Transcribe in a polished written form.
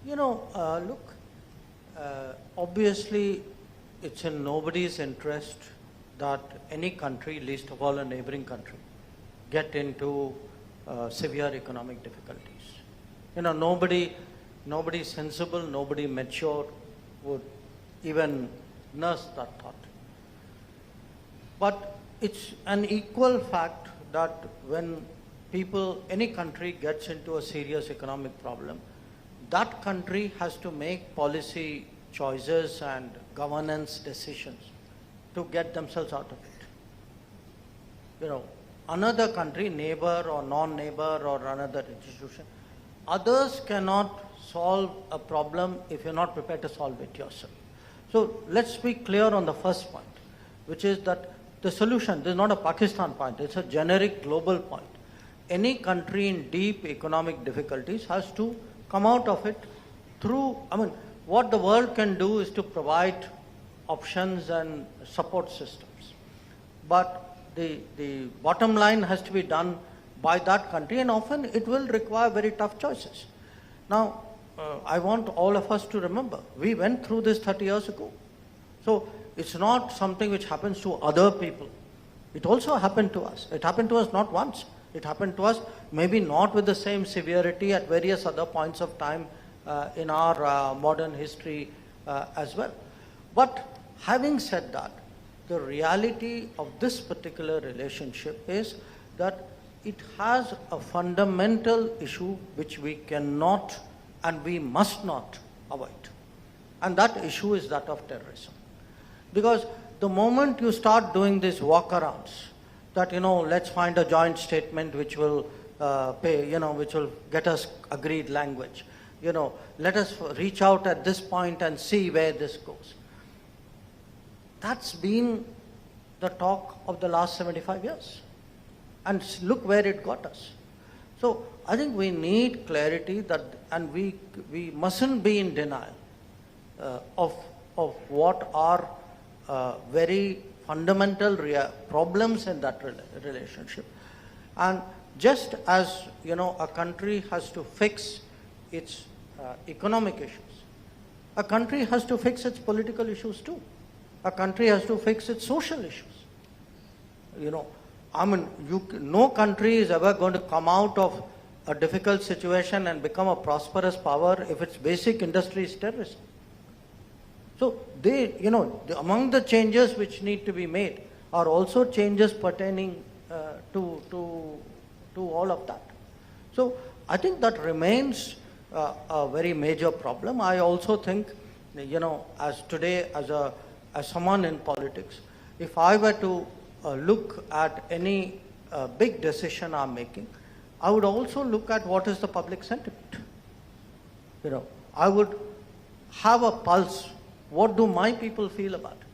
Look, obviously it's in nobody's interest that any country, least of all a neighboring country, get into severe economic difficulties. Nobody sensible, nobody mature would even nurse that thought. But it's an equal fact that when any country gets into a serious economic problem, that country has to make policy choices and governance decisions to get themselves out of it. Another country, neighbor or non-neighbor or another institution, others cannot solve a problem if you're not prepared to solve it yourself. So let's be clear on the first point, which is that the solution, this is not a Pakistan point, it's a generic global point. Any country in deep economic difficulties has to come out of it through, what the world can do is to provide options and support systems. But the bottom line has to be done by that country, and often it will require very tough choices. Now, I want all of us to remember, we went through this 30 years ago. So it's not something which happens to other people. It also happened to us. It happened to us not once. It happened to us maybe not with the same severity at various other points of time in our modern history as well. But having said that, the reality of this particular relationship is that it has a fundamental issue which we cannot and we must not avoid. And that issue is that of terrorism. Because the moment you start doing these walkarounds, that, let's find a joint statement which will which will get us agreed language. Let us reach out at this point and see where this goes. That's been the talk of the last 75 years. And look where it got us. So I think we need clarity and we mustn't be in denial of what are very fundamental problems in that relationship. And just as, a country has to fix its economic issues, a country has to fix its political issues too. A country has to fix its social issues. No country is ever going to come out of a difficult situation and become a prosperous power if its basic industry is terrorism. So among the changes which need to be made are also changes pertaining to all of that. So I think that remains a very major problem. I also think, as today, as someone in politics, if I were to look at any big decision I'm making, I would also look at what is the public sentiment. I would have a pulse. What do my people feel about it?